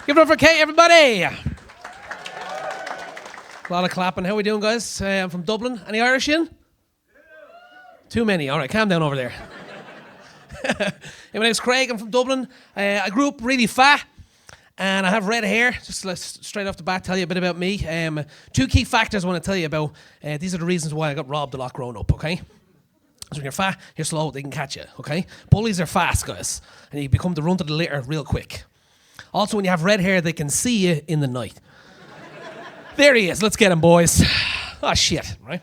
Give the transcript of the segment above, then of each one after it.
Give it up for Kate, everybody. A lot of clapping. How are we doing, guys? I'm from Dublin. Any Irish in? Too many. All right, calm down over there. My name's Craig. I'm from Dublin. I grew up really fat, and I have red hair. Just let's straight off the bat tell you a bit about me. Two key factors I want to tell you about. These are the reasons why I got robbed a lot growing up, okay? So when you're fat, you're slow, they can catch you, okay? Bullies are fast, guys, and you become the runt of the litter real quick. Also, when you have red hair, they can see you in the night. There he is. Let's get him, boys. Oh, shit, right?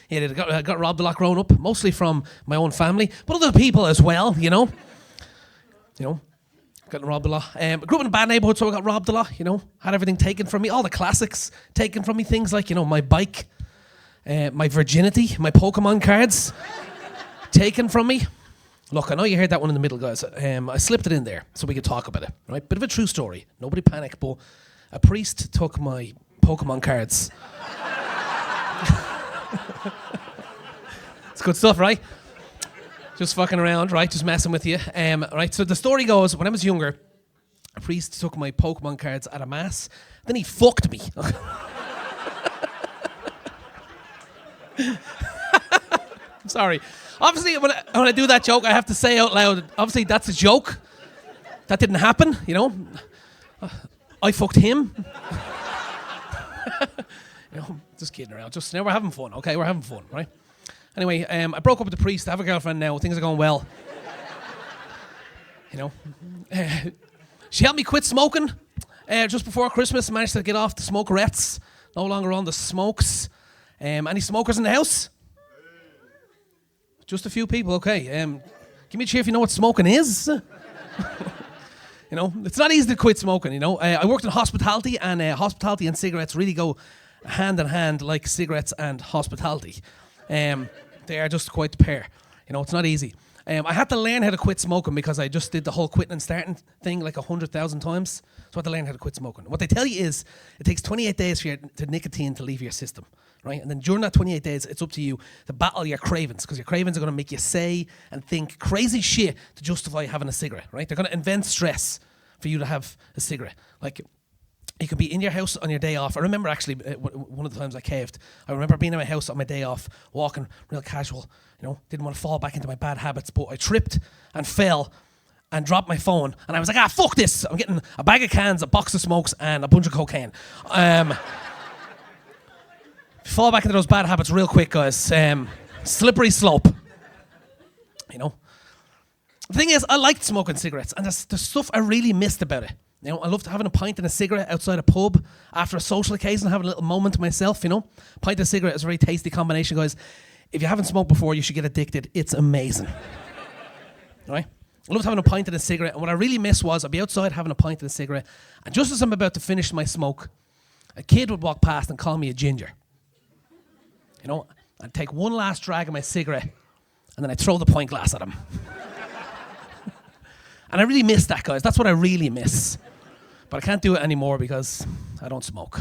Yeah, I got robbed a lot growing up, mostly from my own family, but other people as well, you know. Getting robbed a lot. I grew up in a bad neighborhood, so I got robbed a lot, you know. Had everything taken from me, all the classics taken from me, things like, my bike, my virginity, my Pokemon cards, taken from me. Look, I know you heard that one in the middle, guys. I slipped it in there so we could talk about it, right? Bit of a true story. Nobody panic, but a priest took my Pokemon cards. It's good stuff, right? Just fucking around, right? Just messing with you. Right, so the story goes, when I was younger, a priest took my Pokemon cards at a mass. Then he fucked me. I'm sorry. Obviously, when I do that joke, I have to say out loud, obviously, that's a joke. That didn't happen, I fucked him. Just kidding around. Just now we're having fun, okay? We're having fun, right? Anyway, I broke up with the priest. I have a girlfriend now. Things are going well. She helped me quit smoking just before Christmas. Managed to get off the smokerettes. No longer on the smokes. Any smokers in the house? Just a few people, okay. Give me a cheer if you know what smoking is. It's not easy to quit smoking, I worked in hospitality, and hospitality and cigarettes really go hand in hand like cigarettes and hospitality. They are just quite the pair. It's not easy. I had to learn how to quit smoking because I just did the whole quitting and starting thing like 100,000 times. So I had to learn how to quit smoking. What they tell you is it takes 28 days for the nicotine to leave your system, right? And then during that 28 days, it's up to you to battle your cravings, because your cravings are going to make you say and think crazy shit to justify having a cigarette, right? They're going to invent stress for you to have a cigarette. Like, you could be in your house on your day off. I remember actually one of the times I caved. I remember being in my house on my day off, walking real casual, didn't want to fall back into my bad habits, but I tripped and fell and dropped my phone, and I was like, fuck this. I'm getting a bag of cans, a box of smokes, and a bunch of cocaine. Fall back into those bad habits real quick, guys. Slippery slope. The thing is, I liked smoking cigarettes, and there's stuff I really missed about it. I loved having a pint and a cigarette outside a pub after a social occasion, having a little moment to myself, Pint and cigarette is a very tasty combination, guys. If you haven't smoked before, you should get addicted. It's amazing. Right? I loved having a pint and a cigarette, and what I really missed was I'd be outside having a pint and a cigarette, and just as I'm about to finish my smoke, a kid would walk past and call me a ginger. I'd take one last drag of my cigarette, and then I'd throw the pint glass at him. And I really miss that, guys. That's what I really miss. But I can't do it anymore because I don't smoke.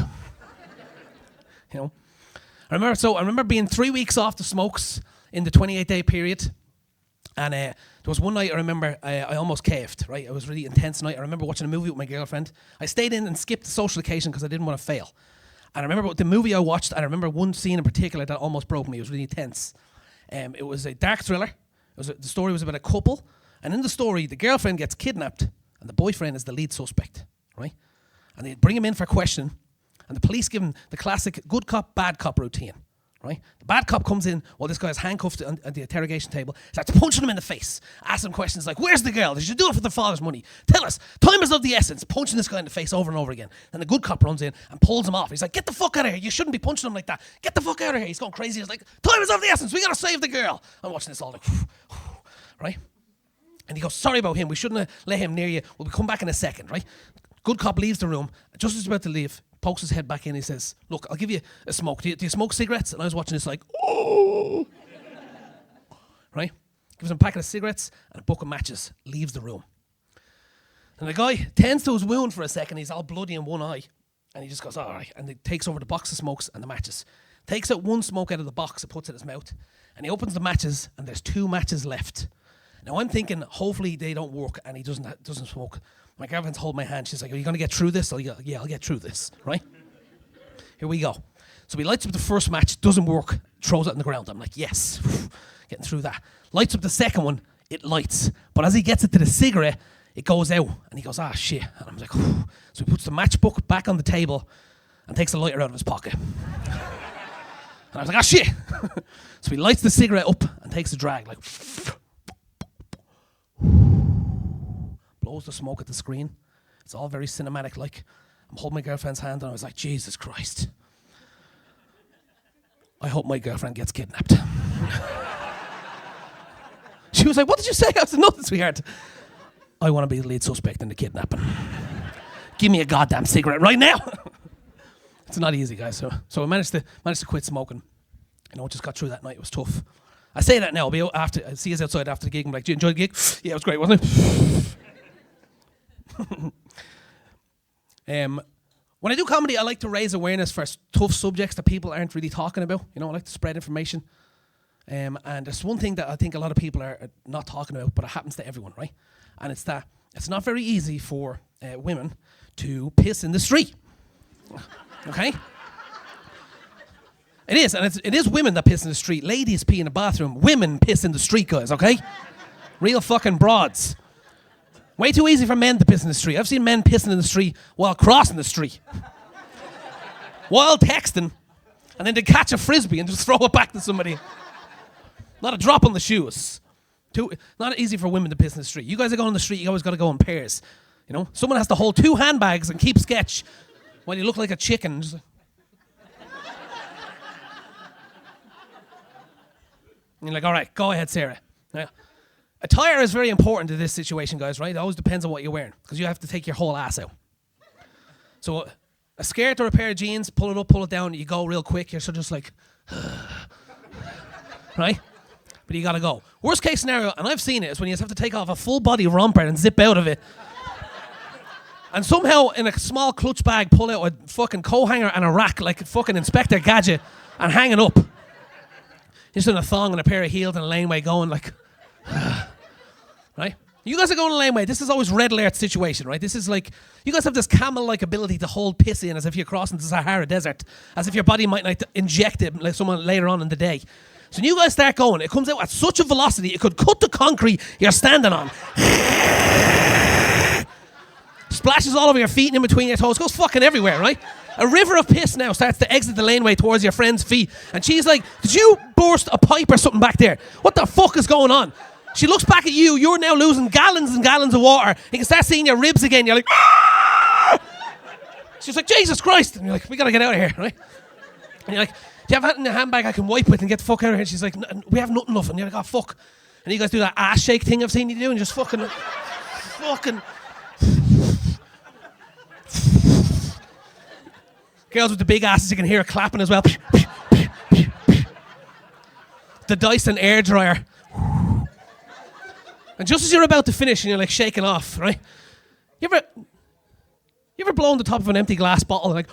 I remember being 3 weeks off the smokes in the 28-day period. And there was one night I remember I almost caved, right? It was a really intense night. I remember watching a movie with my girlfriend. I stayed in and skipped the social occasion because I didn't want to fail. And I remember the movie I watched, and I remember one scene in particular that almost broke me. It was really tense. It was a dark thriller. The story was about a couple. And in the story, the girlfriend gets kidnapped, and the boyfriend is the lead suspect, right? And they bring him in for questioning, and the police give him the classic good cop, bad cop routine, right? The bad cop comes in while this guy's handcuffed at the interrogation table, starts punching him in the face, asking him questions like, where's the girl? Did you do it for the father's money? Tell us. Time is of the essence. Punching this guy in the face over and over again. And the good cop runs in and pulls him off. He's like, get the fuck out of here. You shouldn't be punching him like that. Get the fuck out of here. He's going crazy. He's like, time is of the essence. We got to save the girl. I'm watching this all like, right? And he goes, sorry about him. We shouldn't have let him near you. We'll come back in a second, right? Good cop leaves the room. Just as he's about to leave, pokes his head back in. He says, look, I'll give you a smoke. Do you smoke cigarettes? And I was watching this like, oh. Right? Gives him a packet of cigarettes and a book of matches. Leaves the room. And the guy tends to his wound for a second. He's all bloody in one eye. And he just goes, all right. And he takes over the box of smokes and the matches. Takes out one smoke out of the box and puts it in his mouth. And he opens the matches, and there's 2 matches left. Now I'm thinking, hopefully they don't work and he doesn't smoke. My girlfriend's holding my hand. She's like, are you going to get through this? Yeah, I'll get through this, right? Here we go. So he lights up the first match, doesn't work, throws it on the ground. I'm like, yes, getting through that. Lights up the second one, it lights. But as he gets it to the cigarette, it goes out. And he goes, shit. And I'm like, phew. So he puts the matchbook back on the table and takes the lighter out of his pocket. And I was like, shit. So he lights the cigarette up and takes a drag, like, blows the smoke at the screen. It's all very cinematic, like. I'm holding my girlfriend's hand and I was like, Jesus Christ. I hope my girlfriend gets kidnapped. She was like, what did you say? I said, nothing, sweetheart. I want to be the lead suspect in the kidnapping. Give me a goddamn cigarette right now. It's not easy, guys. So I managed to quit smoking. Just got through that night. It was tough. I say that now. I see us outside after the gig. I'm like, did you enjoy the gig? Yeah, it was great, wasn't it? When I do comedy, I like to raise awareness for tough subjects that people aren't really talking about. I like to spread information. And there's one thing that I think a lot of people are not talking about, but it happens to everyone, right? And it's that it's not very easy for women to piss in the street. Okay? It is, and it is women that piss in the street. Ladies pee in the bathroom. Women piss in the street, guys, okay? Real fucking broads. Way too easy for men to piss in the street. I've seen men pissing in the street while crossing the street. While texting. And then they catch a frisbee and just throw it back to somebody. Not a drop on the shoes. Not easy for women to piss in the street. You guys are going on the street, you always got to go in pairs. Someone has to hold 2 handbags and keep sketch while you look like a chicken. Just like, and you're like, all right, go ahead, Sarah. Yeah. Attire is very important to this situation, guys, right? It always depends on what you're wearing, because you have to take your whole ass out. So a skirt or a pair of jeans, pull it up, pull it down, you go real quick, you're sort of just like, right? But you gotta go. Worst case scenario, and I've seen it, is when you have to take off a full body romper and zip out of it. And somehow, in a small clutch bag, pull out a fucking coat hanger and a rack like a fucking Inspector Gadget and hang it up. Just in a thong and a pair of heels and a laneway going like... Right? You guys are going a laneway. This is always red alert situation, right? This is like, you guys have this camel-like ability to hold piss in as if you're crossing the Sahara Desert, as if your body might like inject it like someone later on in the day. So when you guys start going, it comes out at such a velocity, it could cut the concrete you're standing on. Splashes all over your feet and in between your toes, goes fucking everywhere, right? A river of piss now starts to exit the laneway towards your friend's feet. And she's like, did you burst a pipe or something back there? What the fuck is going on? She looks back at you, you're now losing gallons and gallons of water. You can start seeing your ribs again. You're like, ah! She's like, Jesus Christ. And you're like, we gotta get out of here, right? And you're like, do you have that in the handbag I can wipe with and get the fuck out of here? And she's like, we have nothing enough. And you're like, oh, fuck. And you guys do that ass shake thing I've seen you do and just fucking... Girls with the big asses, you can hear it clapping as well. The Dyson air dryer. And just as you're about to finish and you're like shaking off, right? You ever blow on the top of an empty glass bottle and like...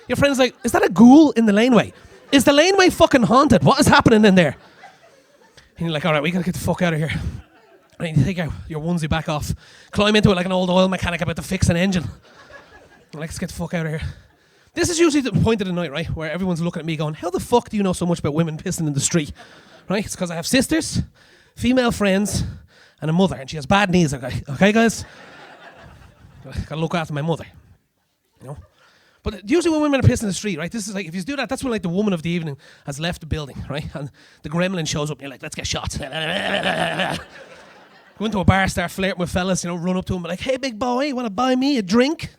Your friend's like, is that a ghoul in the laneway? Is the laneway fucking haunted? What is happening in there? And you're like, all right, we gotta get the fuck out of here. And you take your onesie back off, climb into it like an old oil mechanic about to fix an engine. I'm like, let's get the fuck out of here. This is usually the point of the night, right, where everyone's looking at me going, how the fuck do you know so much about women pissing in the street? Right? It's because I have sisters, female friends, and a mother, and she has bad knees, okay guys? Gotta look after my mother, But usually when women are pissing in the street, right, this is like, if you do that, that's when like the woman of the evening has left the building, right? And the gremlin shows up and you're like, let's get shot. Go into a bar, start flirting with fellas, run up to them, be like, hey big boy, you wanna buy me a drink?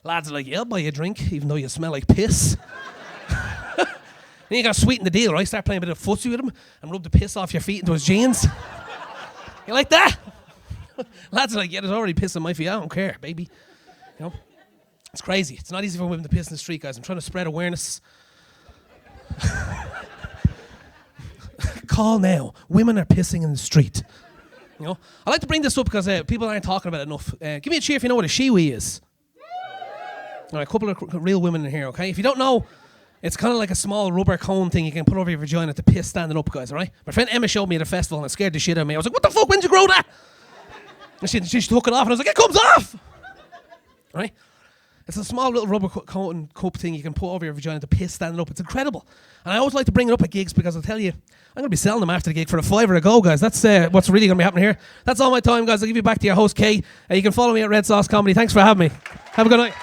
Lads are like, yeah, I'll buy you a drink, even though you smell like piss. Then you gotta sweeten the deal, right? Start playing a bit of footsie with him and rub the piss off your feet into his jeans. You like that? Lads are like, yeah, there's already piss on my feet, I don't care, baby. It's crazy. It's not easy for women to piss in the street, guys. I'm trying to spread awareness. Call now. Women are pissing in the street. I like to bring this up because people aren't talking about it enough. Give me a cheer if you know what a shiwi is. All right, a couple of real women in here, okay? If you don't know, it's kind of like a small rubber cone thing you can put over your vagina to piss standing up, guys, all right? My friend Emma showed me at a festival and it scared the shit out of me. I was like, what the fuck, when did you grow that? And she took it off and I was like, it comes off! All right? It's a small little rubber cone cup thing you can put over your vagina to piss standing up. It's incredible. And I always like to bring it up at gigs because I'll tell you, I'm going to be selling them after the gig for $5 a go, guys. That's what's really going to be happening here. That's all my time, guys. I'll give you back to your host, Kate. You can follow me at Red Sauce Comedy. Thanks for having me. Have a good night.